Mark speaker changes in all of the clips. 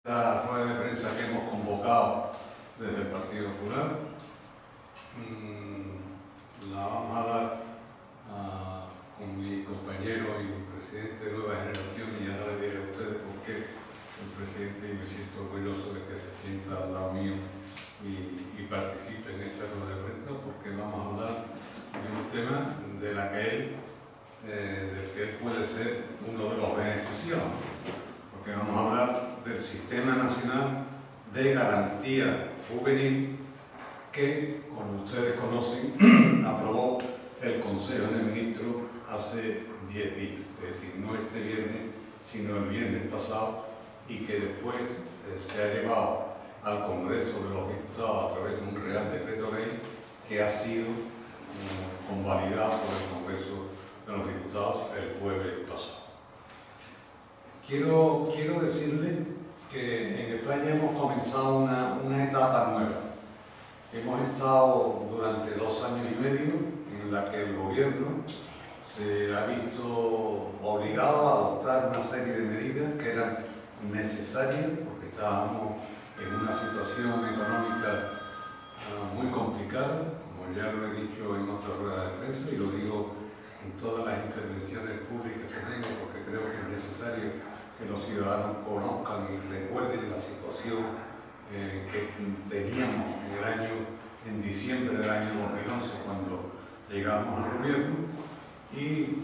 Speaker 1: La rueda de prensa que hemos convocado desde el Partido Popular la vamos a dar con mi compañero y presidente de Nueva Generación, y ahora le diré a ustedes por qué el presidente, y me siento orgulloso de que se sienta al lado mío y participe en esta rueda de prensa, porque vamos a hablar de un tema del que él puede ser uno de los beneficiados, porque vamos a hablar del Sistema Nacional de Garantía Juvenil que, como ustedes conocen, aprobó el Consejo de Ministros hace 10 días, es decir, no este viernes, sino el viernes pasado, y que después se ha llevado al Congreso de los Diputados a través de un Real Decreto Ley que ha sido convalidado por el Congreso de los Diputados el jueves pasado. Quiero decirle que en España hemos comenzado una etapa nueva. Hemos estado durante 2 años y medio en la que el gobierno se ha visto obligado a adoptar una serie de medidas que eran necesarias porque estábamos en una situación económica muy complicada, como ya lo he dicho en otra rueda de prensa y lo digo en todas las intervenciones públicas que tengo, porque creo que es necesario que los ciudadanos conozcan y recuerden la situación que teníamos en diciembre del año 2011 cuando llegamos al gobierno. Y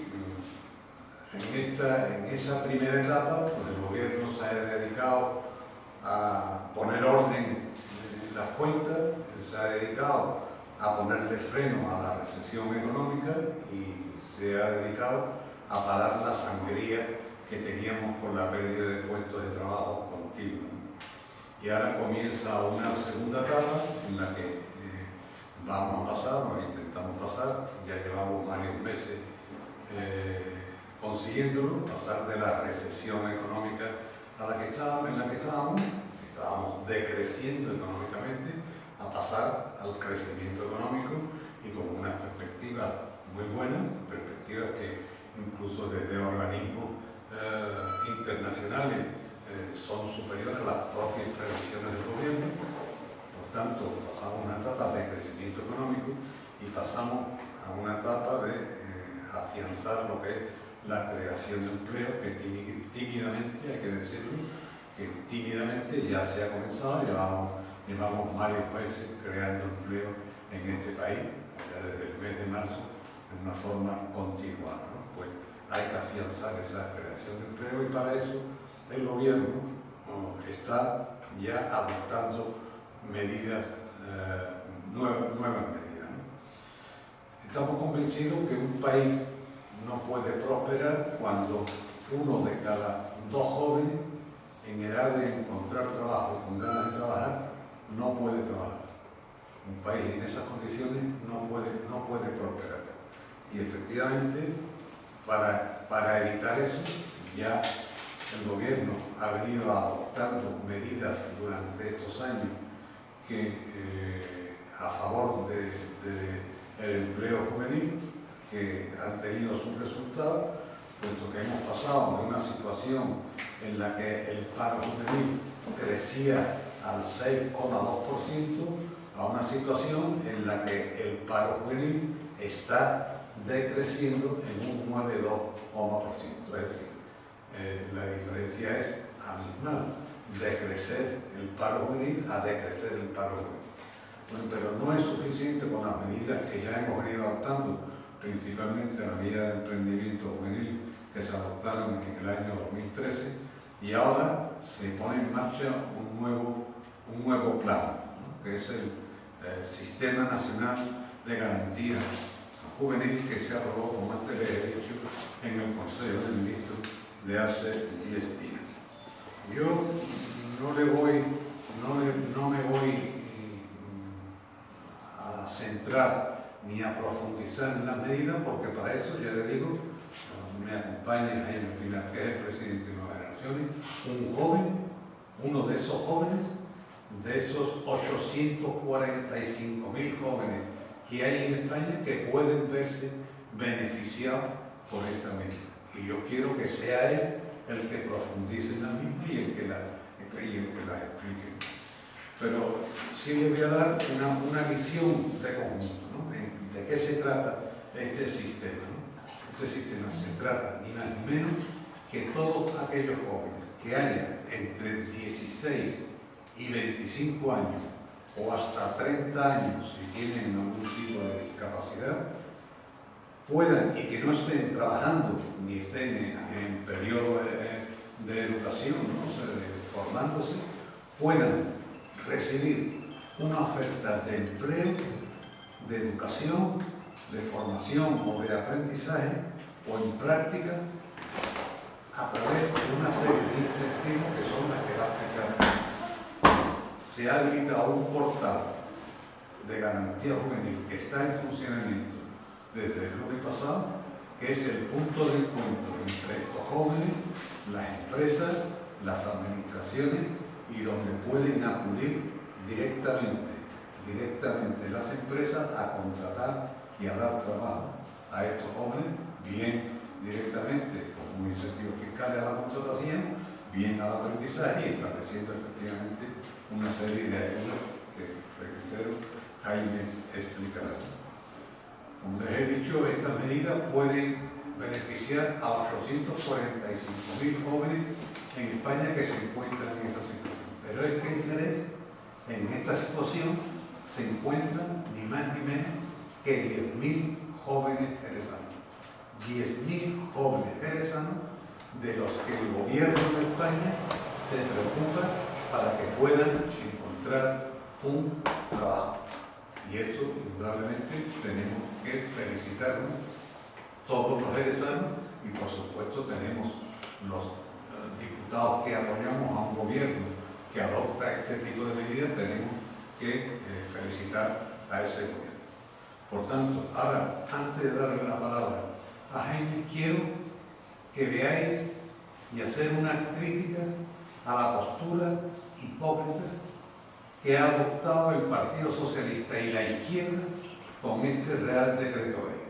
Speaker 1: en esa primera etapa pues el gobierno se ha dedicado a poner orden en las cuentas, se ha dedicado a ponerle freno a la recesión económica y se ha dedicado a parar la sangría que teníamos con la pérdida de puestos de trabajo continua. Y ahora comienza una segunda etapa en la que vamos a pasar, o intentamos pasar, ya llevamos varios meses consiguiéndolo, pasar de la recesión económica en la que estábamos decreciendo económicamente, a pasar al crecimiento económico y con unas perspectivas muy buenas, perspectivas que incluso desde organismos internacionales son superiores a las propias previsiones del gobierno. Por tanto, pasamos a una etapa de crecimiento económico y pasamos a una etapa de afianzar lo que es la creación de empleo, que tímidamente, hay que decirlo, que tímidamente ya se ha comenzado. Llevamos varios meses creando empleo en este país, ya desde el mes de marzo, de una forma continuada, ¿no? Pues hay que afianzar esa creación de empleo y para eso el gobierno está ya adoptando medidas, nuevas medidas, ¿no? Estamos convencidos que un país no puede prosperar cuando uno de cada 2 jóvenes en edad de encontrar trabajo y con ganas de trabajar no puede trabajar. Un país en esas condiciones no puede prosperar. Y efectivamente, para evitar eso, ya el gobierno ha venido adoptando medidas durante estos años que a favor del empleo juvenil, que han tenido sus resultados, puesto que hemos pasado de una situación en la que el paro juvenil crecía al 6,2% a una situación en la que el paro juvenil está decreciendo en un 9,2%. Es decir, la diferencia es abismal, de crecer el paro juvenil a decrecer el paro juvenil. Bueno, pero no es suficiente con las medidas que ya hemos venido adoptando, principalmente la Vía de Emprendimiento Juvenil que se adoptaron en el año 2013, y ahora se pone en marcha un nuevo plan, ¿no? Que es el Sistema Nacional de Garantía Juvenil, que se aprobó, como antes les he dicho, en el Consejo de Ministros de hace 10 días. Yo no me voy a centrar ni a profundizar en las medidas, porque para eso, ya le digo, me acompaña Jaime Pinar, que es el presidente de Nuevas Generaciones, un joven, uno de esos jóvenes, de esos 845.000 jóvenes que hay en España que pueden verse beneficiados por esta medida. Y yo quiero que sea él el que profundice en la misma y el que pero sí le voy a dar una visión de conjunto, ¿no? De qué se trata este sistema, ¿no? Este sistema se trata ni más ni menos que todos aquellos jóvenes que hayan entre 16 y 25 años o hasta 30 años si tienen algún tipo de discapacidad, puedan, y que no estén trabajando ni estén en periodo de educación, ¿no? O sea, formándose, puedan recibir una oferta de empleo, de educación, de formación o de aprendizaje o en práctica a través de una serie de incentivos que son las que va a explicar. Se ha habilitado un portal de garantía juvenil que está en funcionamiento desde el lunes pasado, que es el punto de encuentro entre estos jóvenes, las empresas, las administraciones y donde pueden acudir directamente las empresas a contratar y a dar trabajo a estos jóvenes, bien directamente como incentivos fiscales a la contratación, bien al aprendizaje y estableciendo efectivamente una serie de ayudas que, reitero, Jaime explicará. Como les he dicho, estas medidas pueden beneficiar a 845.000 jóvenes en España que se encuentran en esta situación. Pero es que en esta situación se encuentran ni más ni menos que 10.000 jóvenes jerezanos. 10.000 jóvenes jerezanos de los que el gobierno de España se preocupa para que puedan encontrar un trabajo. Y esto, indudablemente, tenemos que felicitarnos todos los jerezanos y, por supuesto, tenemos los diputados que apoyamos a un gobierno que adopta este tipo de medidas, tenemos que felicitar a ese gobierno. Por tanto, ahora, antes de darle la palabra a Jaime, quiero que veáis y hacer una crítica a la postura hipócrita que ha adoptado el Partido Socialista y la izquierda con este Real Decreto Ley.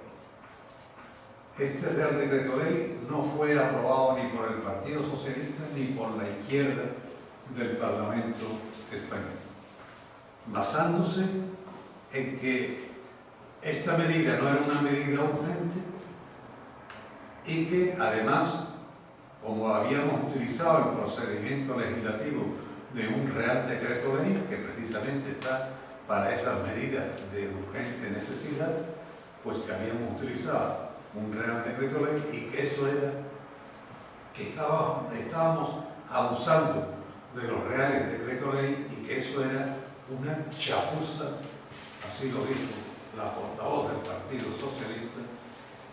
Speaker 1: Este Real Decreto Ley no fue aprobado ni por el Partido Socialista ni por la izquierda del Parlamento español, basándose en que esta medida no era una medida urgente y que además, como habíamos utilizado el procedimiento legislativo de un Real Decreto Ley, que precisamente está para esas medidas de urgente necesidad, pues que habíamos utilizado un Real Decreto Ley y que eso era, que estábamos abusando de los Reales Decreto Ley y que eso era una chapuza, así lo dijo la portavoz del Partido Socialista,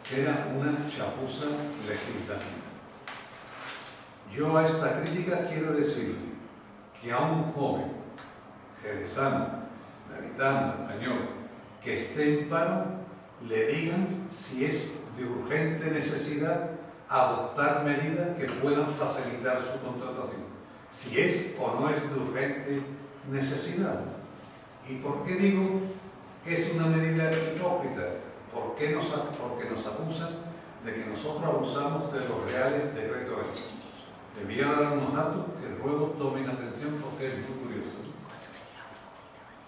Speaker 1: que era una chapuza legislativa. Yo a esta crítica quiero decirle que a un joven jerezano, gaditano, español, que esté en paro, le digan si es de urgente necesidad adoptar medidas que puedan facilitar su contratación, si es o no es de urgente necesidad. ¿Y por qué digo que es una medida hipócrita? Porque nos acusan de que nosotros abusamos de los Reales Decretos Ley. Les voy a dar unos datos que luego tomen atención porque es muy curioso.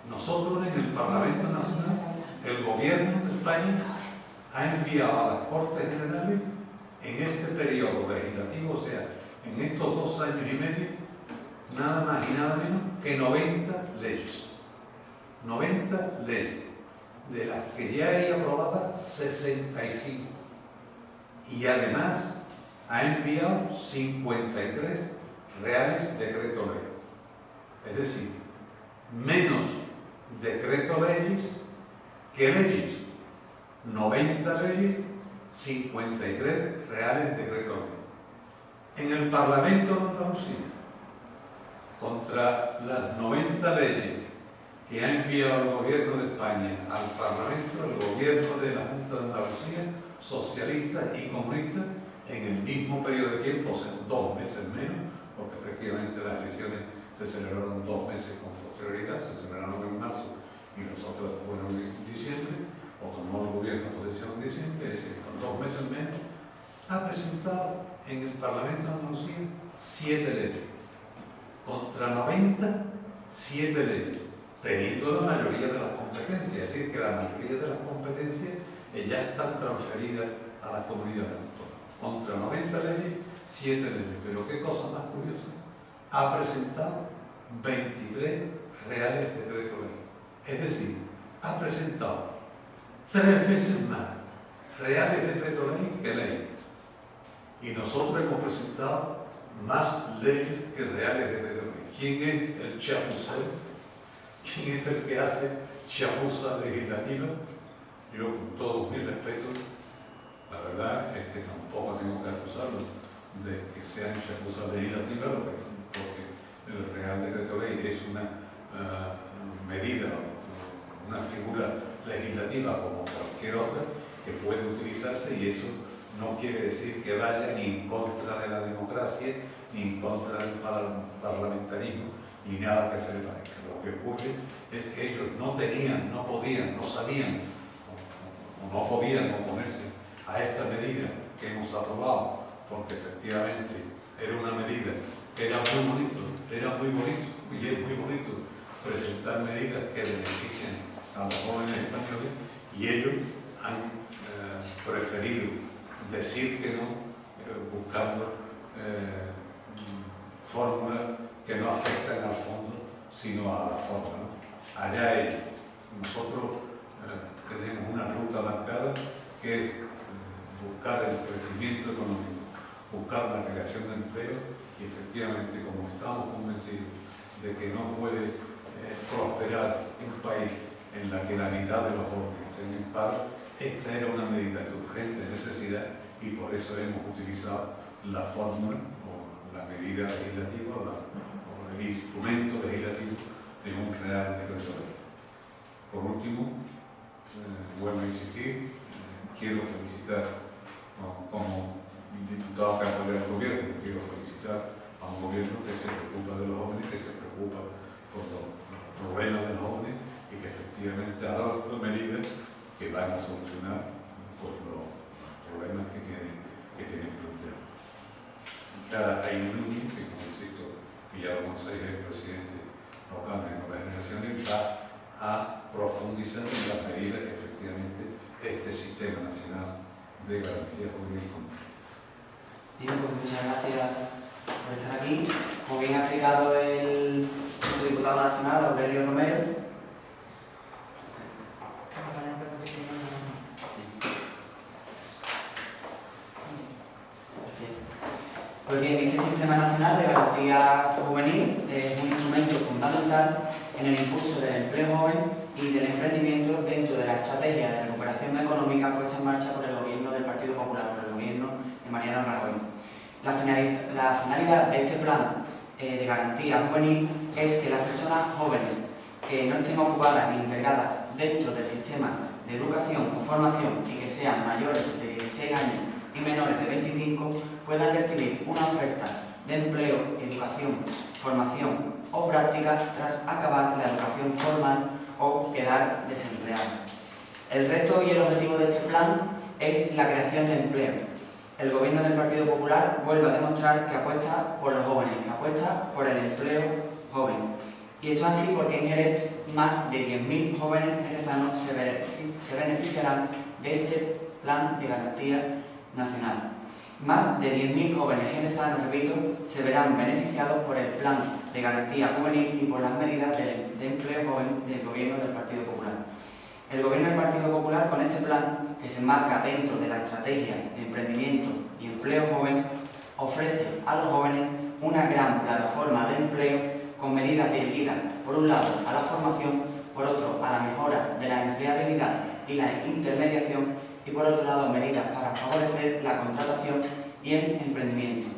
Speaker 1: Nosotros en el Parlamento Nacional, el Gobierno de España ha enviado a las Cortes Generales en este periodo legislativo, o sea, en estos 2 años y medio, nada más y nada menos que 90 leyes. 90 leyes, de las que ya hay aprobadas 65. Y además ha enviado 53 Reales Decreto Ley. Es decir, menos decreto leyes que leyes. 90 leyes, 53 Reales Decreto Ley. En el Parlamento de Andalucía, contra las 90 leyes que ha enviado el Gobierno de España al Parlamento, el Gobierno de la Junta de Andalucía, socialistas y comunistas, en el mismo periodo de tiempo, o sea, 2 meses menos, porque efectivamente las elecciones se celebraron 2 meses con posterioridad, se celebraron en marzo y las otras fueron en diciembre, o tomó el gobierno posesión en diciembre, es decir, con 2 meses menos, ha presentado en el Parlamento de Andalucía 7 leyes, contra 90 7 leyes, teniendo la mayoría de las competencias, es decir, que la mayoría de las competencias ya están transferidas a las comunidades autónomas. Contra 90 leyes, 7 leyes. Pero qué cosa más curiosa, ha presentado 23 reales decretos ley. Es decir, ha presentado 3 veces más reales decretos ley que ley. Y nosotros hemos presentado más leyes que reales decretos ley. ¿Quién es el chapucero? ¿Quién es el que hace chapuza legislativa? Yo, con todos mis respetos, la verdad es que tampoco tengo que acusarlo de que sean chapuzas legislativas, porque el Real Decreto Ley es una medida, una figura legislativa como cualquier otra que puede utilizarse, y eso no quiere decir que vaya ni en contra de la democracia, ni en contra del parlamentarismo, ni nada que se le parezca. Lo que ocurre es que ellos no tenían, no podían, no sabían o no podían oponerse a esta medida que hemos aprobado, porque efectivamente era una medida que era muy bonito, y es muy bonito presentar medidas que benefician a los jóvenes españoles, y ellos han preferido decir que no, buscando fórmulas que no afectan al fondo, sino a la forma, ¿no? Allá ellos. Nosotros tenemos una ruta marcada que es buscar el crecimiento económico, buscar la creación de empleo, y efectivamente, como estamos convencidos de que no puede prosperar un país en la que la mitad de los jóvenes estén en paro, esta era una medida de urgente necesidad, y por eso hemos utilizado la fórmula o la medida legislativa o el instrumento legislativo de un Real Decreto Ley. Por último, vuelvo a insistir, quiero felicitar como diputado que apoya al gobierno, quiero felicitar a un gobierno que se preocupa de los jóvenes, que se preocupa por los problemas de los jóvenes, y que efectivamente ha dado medidas que van a solucionar pues, los problemas que tienen planteados. Está Jaime Núñez, que como insisto, Villalba González, el presidente local de Nuevas Generaciones, va a profundizar en las medidas que efectivamente este Sistema Nacional de Garantía Juvenil cumple.
Speaker 2: Bien, pues muchas gracias por estar aquí. Como bien ha explicado el diputado nacional, Aurelio Romero, pues bien, este Sistema Nacional de Garantía Juvenil es un instrumento fundamental en el impulso del empleo joven y del emprendimiento dentro de la estrategia de recuperación económica puesta en marcha por el Gobierno del Partido Popular, por el Gobierno de Mariano Rajoy. La finalidad de este plan de garantía juvenil es que las personas jóvenes que no estén ocupadas ni integradas dentro del sistema de educación o formación y que sean mayores de 16 años y menores de 25 puedan recibir una oferta de empleo, educación, formación o práctica tras acabar la educación formal o quedar desempleados. El reto y el objetivo de este plan es la creación de empleo. El Gobierno del Partido Popular vuelve a demostrar que apuesta por los jóvenes, que apuesta por el empleo joven. Y esto es así porque en Jerez más de 10.000 jóvenes jerezanos se beneficiarán de este plan de garantía nacional. Más de 10.000 jóvenes jerezanos, repito, se verán beneficiados por el plan de garantía juvenil y por las medidas de empleo joven del Gobierno del Partido Popular. El Gobierno del Partido Popular, con este plan, que se enmarca dentro de la estrategia de emprendimiento y empleo joven, ofrece a los jóvenes una gran plataforma de empleo con medidas dirigidas, por un lado, a la formación, por otro, a la mejora de la empleabilidad y la intermediación, y por otro lado, medidas para favorecer la contratación y el emprendimiento.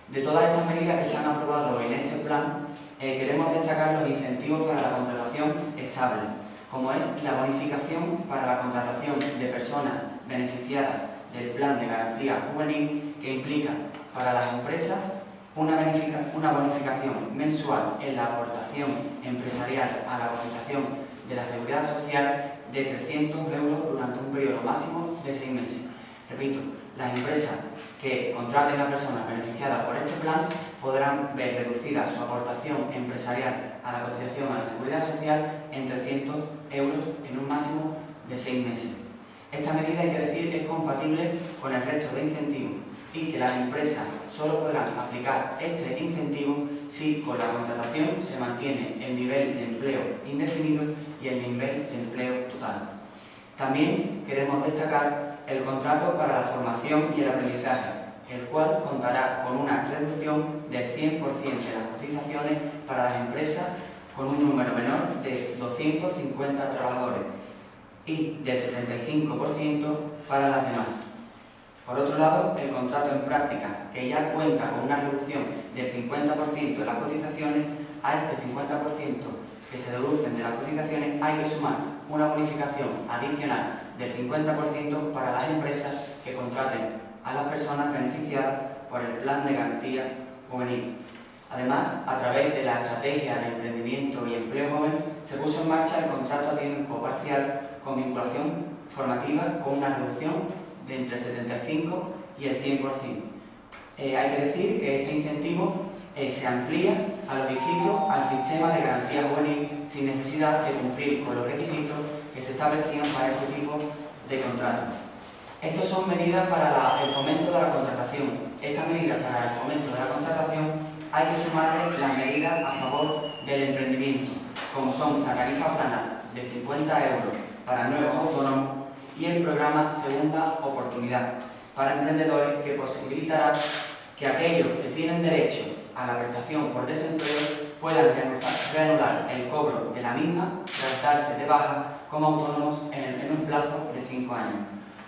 Speaker 2: De todas estas medidas que se han aprobado en este plan, queremos destacar los incentivos para la contratación estable, como es la bonificación para la contratación de personas beneficiadas del plan de garantía juvenil, que implica para las empresas una bonificación mensual en la aportación empresarial a la cotización de la Seguridad Social de 300 euros durante un periodo máximo de 6 meses. Repito, las empresas que contraten a personas beneficiadas por este plan podrán ver reducida su aportación empresarial a la cotización a la Seguridad Social en 300 euros en un máximo de 6 meses. Esta medida, hay que decir, es compatible con el resto de incentivos y que las empresas solo podrán aplicar este incentivo si con la contratación se mantiene el nivel de empleo indefinido y el nivel de empleo total. También queremos destacar el contrato para la formación y el aprendizaje, el cual contará con una reducción del 100% de las cotizaciones para las empresas con un número menor de 250 trabajadores y del 75% para las demás. Por otro lado, el contrato en prácticas, que ya cuenta con una reducción del 50% de las cotizaciones, a este 50% que se deducen de las cotizaciones hay que sumar una bonificación adicional del 50% para las empresas que contraten a las personas beneficiadas por el Plan de Garantía Juvenil. Además, a través de la Estrategia de Emprendimiento y Empleo Joven, se puso en marcha el contrato a tiempo parcial con vinculación formativa con una reducción de entre el 75 y el 100%. Hay que decir que este incentivo se amplía a los inscritos al sistema de garantía juvenil sin necesidad de cumplir con los requisitos que se establecían para este tipo de contratos. Estas son medidas para el fomento de la contratación. Estas medidas para el fomento de la contratación hay que sumarle las medidas a favor del emprendimiento, como son la tarifa plana de 50 euros para nuevos autónomos y el programa Segunda Oportunidad para emprendedores, que posibilitará que aquellos que tienen derecho a la prestación por desempleo puedan reanudar el cobro de la misma tras darse de baja como autónomos en un plazo de 5 años.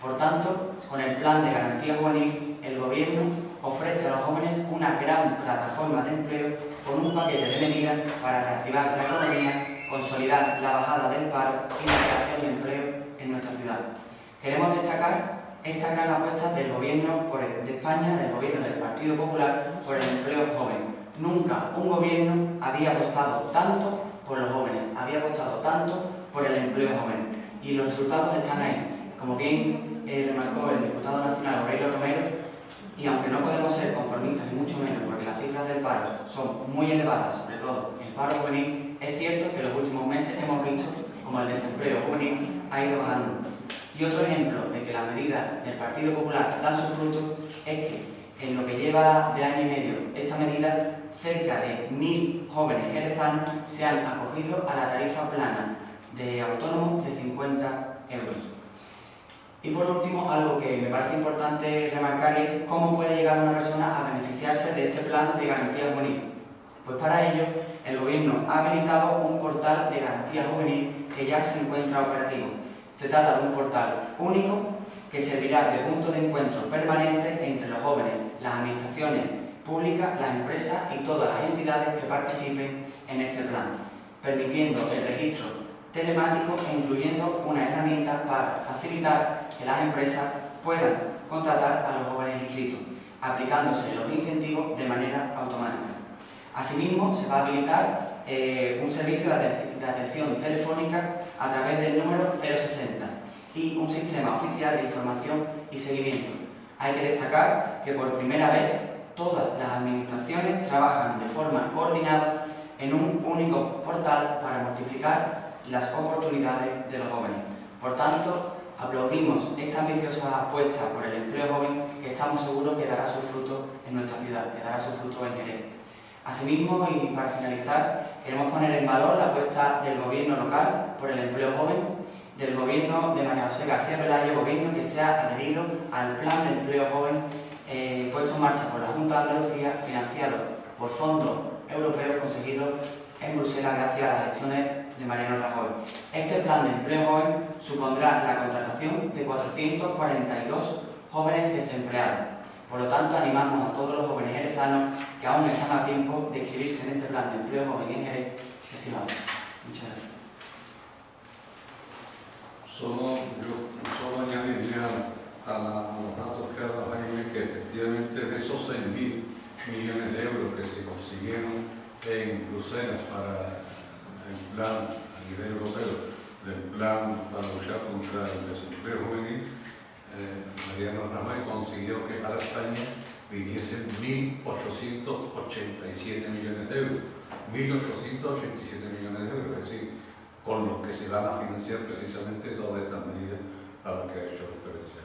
Speaker 2: Por tanto, con el Plan de Garantía Juvenil, el Gobierno ofrece a los jóvenes una gran plataforma de empleo con un paquete de medidas para reactivar la economía, consolidar la bajada del paro y la creación de empleo en nuestra ciudad. Queremos destacar esta gran apuesta del Gobierno de España, del Gobierno del Partido Popular, por el empleo joven. Nunca un Gobierno había apostado tanto por los jóvenes, había apostado tanto por el empleo joven. Y los resultados están ahí. Como bien remarcó el diputado nacional Aurelio Romero, y aunque no podemos ser conformistas ni mucho menos porque las cifras del paro son muy elevadas, sobre todo el paro juvenil, es cierto que en los últimos meses hemos visto como el desempleo juvenil ha ido bajando. Y otro ejemplo de que las medidas del Partido Popular dan sus frutos es que en lo que lleva de año y medio esta medida, cerca de 1000 jóvenes jerezanos se han acogido a la tarifa plana de autónomos de 50 euros. Y por último, algo que me parece importante remarcar es cómo puede llegar una persona a beneficiarse de este plan de garantía juvenil. Pues para ello, el Gobierno ha habilitado un portal de garantía juvenil que ya se encuentra operativo. Se trata de un portal único que servirá de punto de encuentro permanente entre los jóvenes, las administraciones públicas, las empresas y todas las entidades que participen en este plan, permitiendo el registro telemático e incluyendo una herramienta para facilitar que las empresas puedan contratar a los jóvenes inscritos, aplicándose los incentivos de manera automática. Asimismo, se va a habilitar un servicio de atención telefónica a través del número 060 y un sistema oficial de información y seguimiento. Hay que destacar que por primera vez todas las administraciones trabajan de forma coordinada en un único portal para multiplicar las oportunidades de los jóvenes. Por tanto, aplaudimos esta ambiciosa apuesta por el empleo joven que estamos seguros que dará sus frutos en nuestra ciudad, que dará sus frutos en Jerez. Asimismo, y para finalizar, queremos poner en valor la apuesta del Gobierno local por el empleo joven, del Gobierno de María José García Pelayo, Gobierno que se ha adherido al Plan de Empleo Joven puesto en marcha por la Junta de Andalucía, financiado por fondos europeos conseguidos en Bruselas gracias a las gestiones de Mariano Rajoy. Este plan de empleo joven supondrá la contratación de 442 jóvenes desempleados. Por lo tanto, animamos a todos los jóvenes jerezanos que aún están a tiempo de inscribirse en este plan de empleo joven en Jerez, que sí vamos. Muchas gracias.
Speaker 1: Solo añadiría a los datos que ha dado Jaime que efectivamente de esos 6.000 millones de euros que se consiguieron en Bruselas para el plan a nivel europeo del plan para luchar contra el desempleo juvenil, Mariano Rajoy consiguió que para España viniesen 1.887 millones de euros. 1.887 millones de euros, es decir, con los que se van a financiar precisamente todas estas medidas a las que ha hecho referencia.